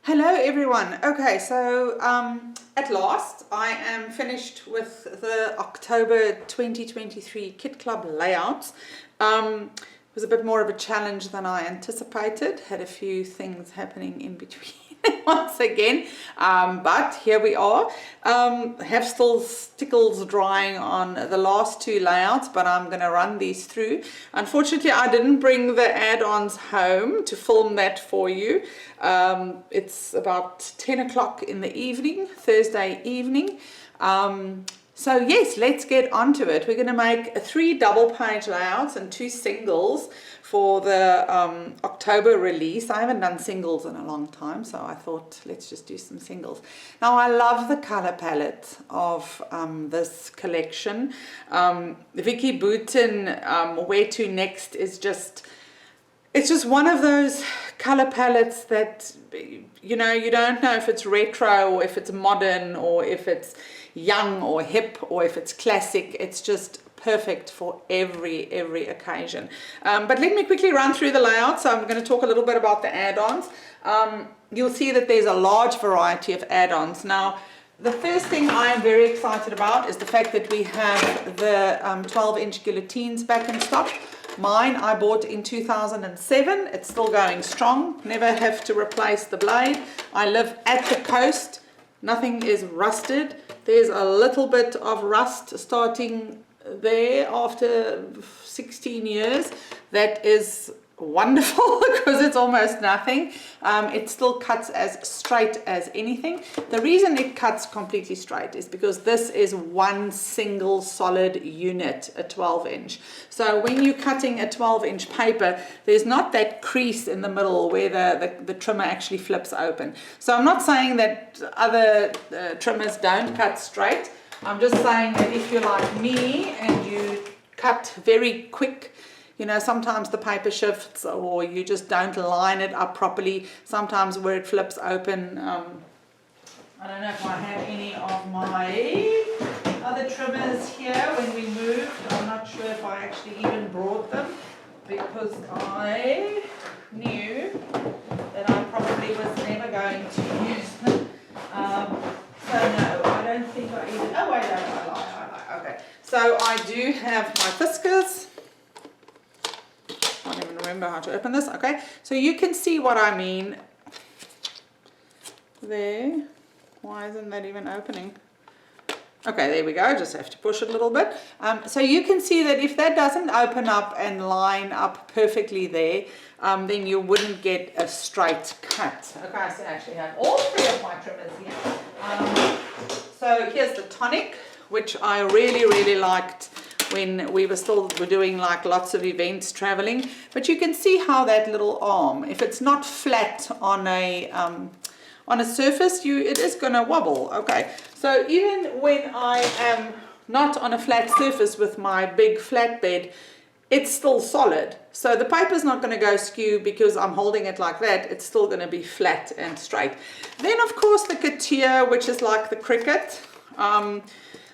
Hello everyone. Okay, so at last I am finished with the October 2023 KitClub layouts. It was a bit more of a challenge than I anticipated. Had a few things happening in between once again, but here we are. Have still stickles drying on the last two layouts, but I'm going to run these through. Unfortunately, I didn't bring the add-ons home to film that for you. It's about 10 o'clock in the evening, Thursday evening. So yes, let's get onto it. We're going to make 3 double page layouts and 2 singles for the October release. I haven't done singles in a long time, so I thought let's just do some singles. Now I love the color palette of this collection. Vicky Boutin, Where to Next is just, it's just one of those color palettes that, you know, you don't know if it's retro or if it's modern or if it's young or hip or if it's classic. It's just perfect for every occasion. But let me quickly run through the layout. So I'm going to talk a little bit about the add-ons. You'll see that there's a large variety of add-ons. Now, the first thing I am very excited about is the fact that we have the 12-inch guillotines back in stock. Mine I bought in 2007. It's still going strong. Never have to replace the blade. I live at the coast. Nothing is rusted. There's a little bit of rust starting there after 16 years. That is wonderful because it's almost nothing. It still cuts as straight as anything. The reason it cuts completely straight is because this is one single solid unit, a 12-inch. So when you're cutting a 12-inch paper, there's not that crease in the middle where the trimmer actually flips open. So I'm not saying that other trimmers don't cut straight. I'm just saying that if you're like me and you cut very quick, you know, sometimes the paper shifts or you just don't line it up properly. Sometimes where it flips open, I don't know if I have any of my other trimmers here when we moved. I'm not sure if I actually even brought them because I knew that I probably was never going to use them. So no, I don't think I even, oh wait, no, I lie, okay. So I do have my whiskers. I don't even remember how to open this. Okay, so you can see what I mean there. Why isn't that even opening? Okay, there we go. Just have to push it a little bit. So you can see that if that doesn't open up and line up perfectly there, then you wouldn't get a straight cut. Okay, so I actually have all 3 of my trimmers here. So here's the tonic, which I really liked when we were doing like lots of events traveling. But you can see how that little arm, if it's not flat on a surface, it is going to wobble. Okay, so even when I am not on a flat surface with my big flatbed, it's still solid. So the paper's not going to go skew because I'm holding it like that. It's still going to be flat and straight. Then of course the Katia, which is like the Cricut.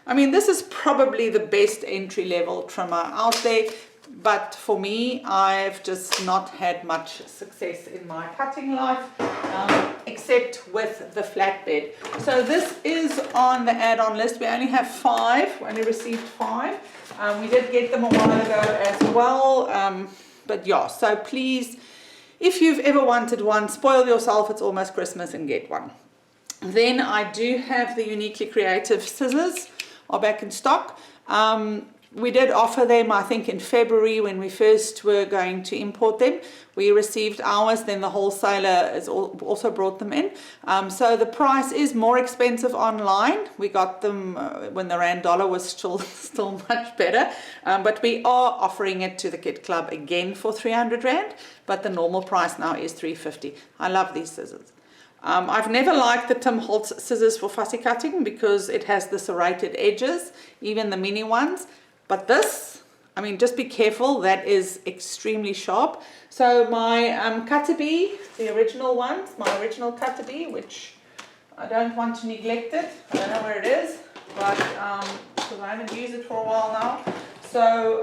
I mean, this is probably the best entry-level trimmer out there, but for me, I've just not had much success in my cutting life, except with the flatbed. So this is on the add-on list. We only have 5. We only received 5. We did get them a while ago as well, but yeah, so please, if you've ever wanted one, spoil yourself. It's almost Christmas and get one. Then I do have the Uniquely Creative scissors. Are back in stock. We did offer them, I think, in February when we first were going to import them. We received ours, then the wholesaler has also brought them in. So the price is more expensive online. We got them when the rand dollar was still much better. But we are offering it to the KitClub again for 300 rand, but the normal price now is 350. I love these scissors. I've never liked the Tim Holtz scissors for fussy cutting because it has the serrated edges, even the mini ones. But this, I mean, just be careful, that is extremely sharp. So my Cutter-Bee, the original ones, my original Cutter-Bee, which I don't want to neglect it. I don't know where it is, but because I haven't used it for a while now. So,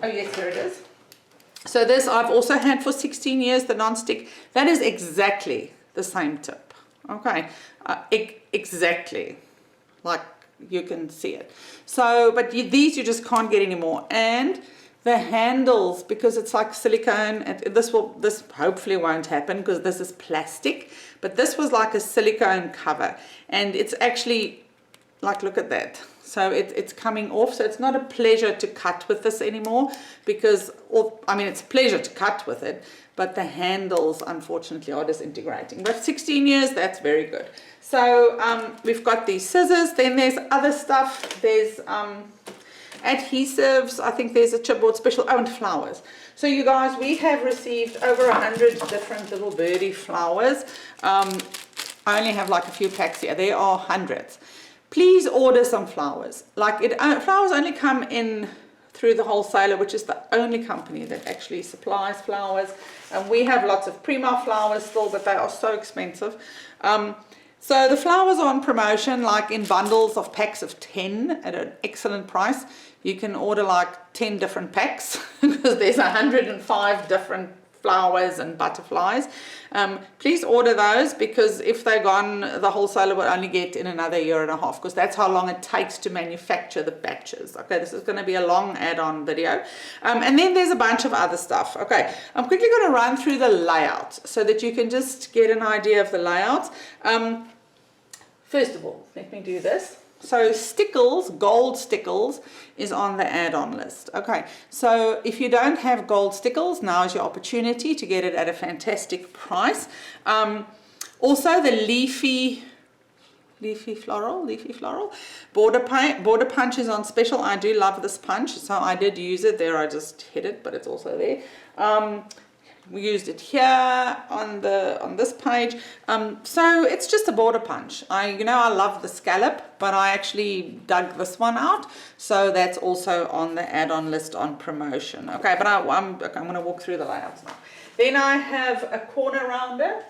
oh yes, here it is. So this I've also had for 16 years, the non-stick. That is exactly the same tip. Okay, exactly, like you can see it. So, but these you just can't get anymore. And the handles, because it's like silicone, this hopefully won't happen because this is plastic, but this was like a silicone cover, and it's actually like, look at that. So it's coming off, so it's not a pleasure to cut with this anymore, because, I mean, it's a pleasure to cut with it, but the handles unfortunately are disintegrating. But 16 years, that's very good. So we've got these scissors, then there's other stuff, there's adhesives, I think there's a chipboard special, and flowers. So you guys, we have received over 100 different little birdie flowers. I only have like a few packs here, there are hundreds. Please order some flowers. Like flowers only come in through the wholesaler, which is the only company that actually supplies flowers. And we have lots of Prima flowers still, but they are so expensive. So the flowers are on promotion, like in bundles of packs of 10 at an excellent price. You can order like 10 different packs because there's 105 different flowers and butterflies. Please order those, because if they're gone, the wholesaler will only get in another year and a half, because that's how long it takes to manufacture the batches. Okay, this is going to be a long add-on video. And then there's a bunch of other stuff. Okay, I'm quickly going to run through the layout so that you can just get an idea of the layout. First of all, let me do this. So stickles, gold stickles, is on the add-on list. Okay, so if you don't have gold stickles, now is your opportunity to get it at a fantastic price. Also the leafy floral border punch is on special. I do love this punch, so I did use it there. I just hid it, but it's also there. We used it here on this page. So it's just a border punch. I love the scallop, but I actually dug this one out, so that's also on the add-on list on promotion. Okay, but I'm going to walk through the layouts now. Then I have a corner rounder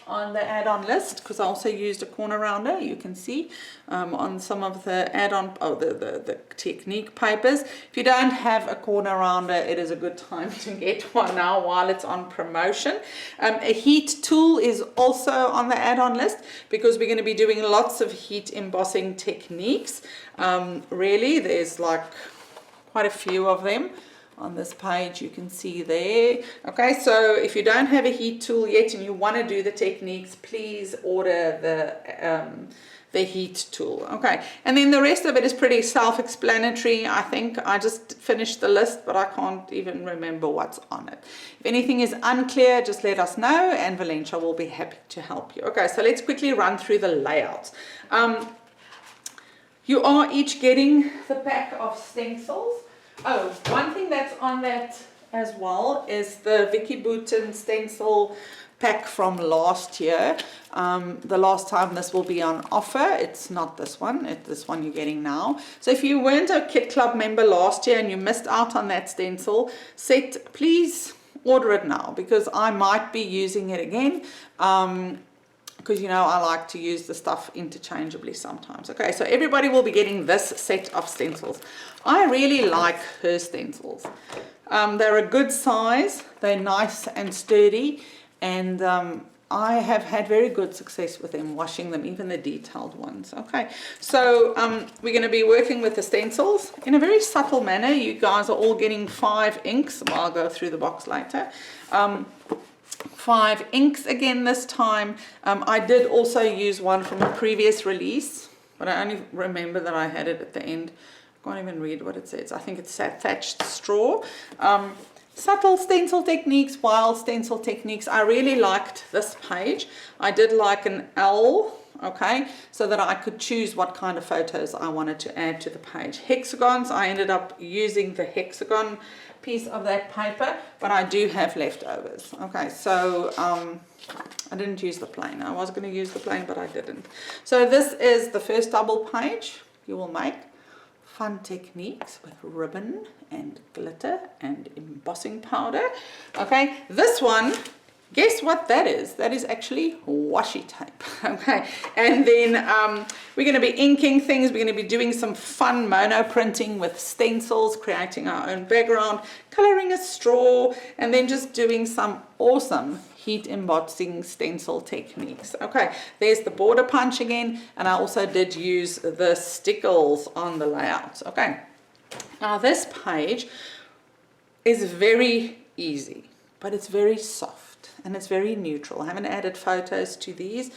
on the add-on list, because I also used a corner rounder, you can see on some of the add-on, the technique papers. If you don't have a corner rounder, it is a good time to get one now while it's on promotion. A heat tool is also on the add-on list, because we're going to be doing lots of heat embossing techniques. Really, there's like quite a few of them. On this page you can see there. Okay, so if you don't have a heat tool yet and you want to do the techniques, please order the heat tool. Okay, and then the rest of it is pretty self-explanatory. I think I just finished the list, but I can't even remember what's on it. If anything is unclear, just let us know and Valencia will be happy to help you. Okay, so let's quickly run through the layouts. You are each getting the pack of stencils. Oh, one thing that's on that as well is the Vicky Bouton stencil pack from last year. The last time this will be on offer. It's not this one, it's this one you're getting now. So if you weren't a KitClub member last year and you missed out on that stencil set, please order it now, because I might be using it again. Because I like to use the stuff interchangeably sometimes. Okay, so everybody will be getting this set of stencils. I really like her stencils. They're a good size, they're nice and sturdy, and I have had very good success with them, washing them, even the detailed ones. Okay, so we're going to be working with the stencils in a very subtle manner. You guys are all getting 5 inks. Well, I'll go through the box later. 5 inks again this time. I did also use one from a previous release, but I only remember that I had it at the end. I can't even read what it says. I think it's thatched straw. Subtle stencil techniques, wild stencil techniques. I really liked this page. I did like an L, okay, so that I could choose what kind of photos I wanted to add to the page. Hexagons, I ended up using the hexagon piece of that paper, but I do have leftovers. Okay, so I didn't use the plain. I was going to use the plain, but I didn't. So this is the first double page you will make. Fun techniques with ribbon and glitter and embossing powder. Okay, this one, guess what that is? That is actually washi tape. Okay, and then we're going to be inking things. We're going to be doing some fun mono printing with stencils, creating our own background, coloring a straw, and then just doing some awesome heat embossing stencil techniques. Okay, there's the border punch again, and I also did use the stickles on the layouts. Okay, now this page is very easy, but it's very soft and it's very neutral. I haven't added photos to these,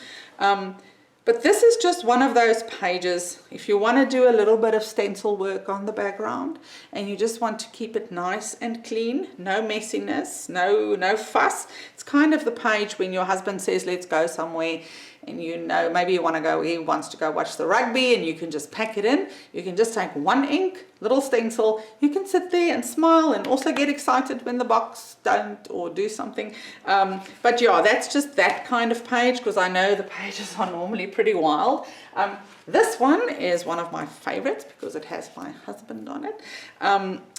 but this is just one of those pages. If you want to do a little bit of stencil work on the background and you just want to keep it nice and clean, no messiness, no fuss. It's kind of the page when your husband says let's go somewhere, and you know maybe you want to go, he wants to go watch the rugby, and you can just pack it in. You can just take one ink, little stencil, you can sit there and smile and also get excited when the box don't or do something. But yeah, that's just that kind of page, because I know the pages are normally pretty wild. This one is one of my favorites because it has my husband on it.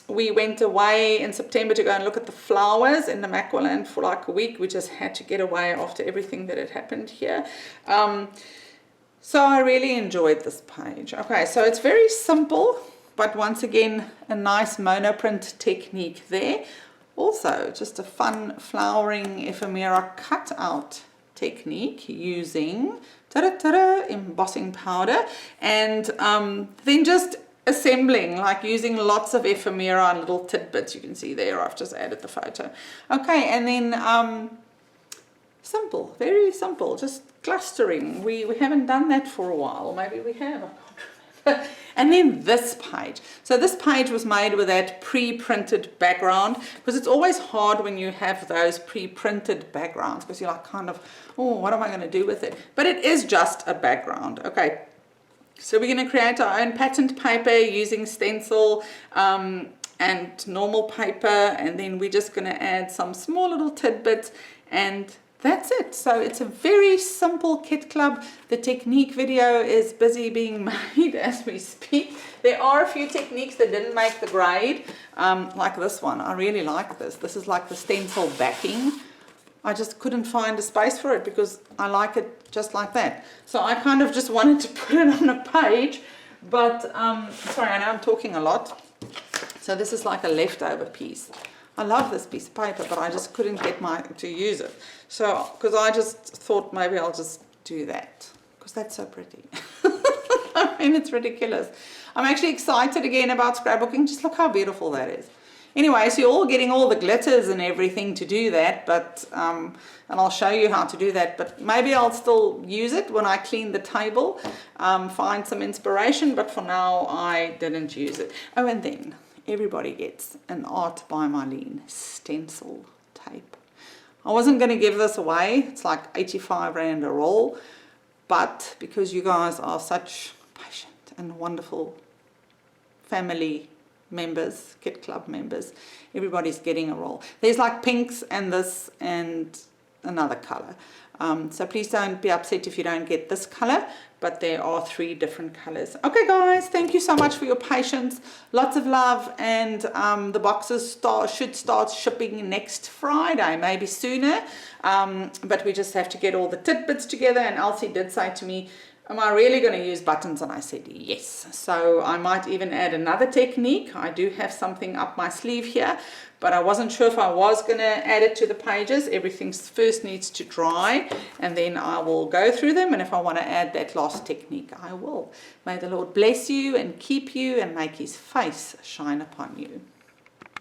We went away in September to go and look at the flowers in the Namaqualand for like a week. We just had to get away after everything that had happened here. So I really enjoyed this page. Okay, so it's very simple, but once again, a nice monoprint technique there. Also, just a fun flowering ephemera cutout technique using embossing powder, and then just assembling, like using lots of ephemera and little tidbits. You can see there I've just added the photo. Okay, and then simple, very simple, just clustering. We haven't done that for a while. Maybe we have, I can't remember. And then this page. So this page was made with that pre-printed background, because it's always hard when you have those pre-printed backgrounds, because you're like kind of, oh, what am I going to do with it? But it is just a background. Okay, so we're going to create our own patterned paper using stencil and normal paper, and then we're just going to add some small little tidbits, and that's it. So it's a very simple KitClub. The technique video is busy being made as we speak. There are a few techniques that didn't make the grade, like this one. I really like this. This is like the stencil backing. I just couldn't find a space for it because I like it just like that. So I kind of just wanted to put it on a page, but sorry, I know I'm talking a lot. So this is like a leftover piece. I love this piece of paper, but I just couldn't get to use it. So, because I just thought maybe I'll just do that, because that's so pretty. I mean, it's ridiculous. I'm actually excited again about scrapbooking. Just look how beautiful that is. Anyway, so you're all getting all the glitters and everything to do that, but and I'll show you how to do that, but maybe I'll still use it when I clean the table, find some inspiration, but for now I didn't use it. Oh, and then everybody gets an Art by Marlene stencil tape. I wasn't going to give this away. It's like 85 Rand a roll, but because you guys are such patient and wonderful family members, KitClub members, everybody's getting a roll. There's like pinks and this and another color. So please don't be upset if you don't get this color, but there are 3 different colors. Okay guys, thank you so much for your patience. Lots of love, and the boxes should start shipping next Friday, maybe sooner, but we just have to get all the tidbits together. And Elsie did say to me, am I really going to use buttons? And I said yes. So I might even add another technique. I do have something up my sleeve here, but I wasn't sure if I was going to add it to the pages. Everything first needs to dry, and then I will go through them, and if I want to add that last technique, I will. May the Lord bless you and keep you and make his face shine upon you.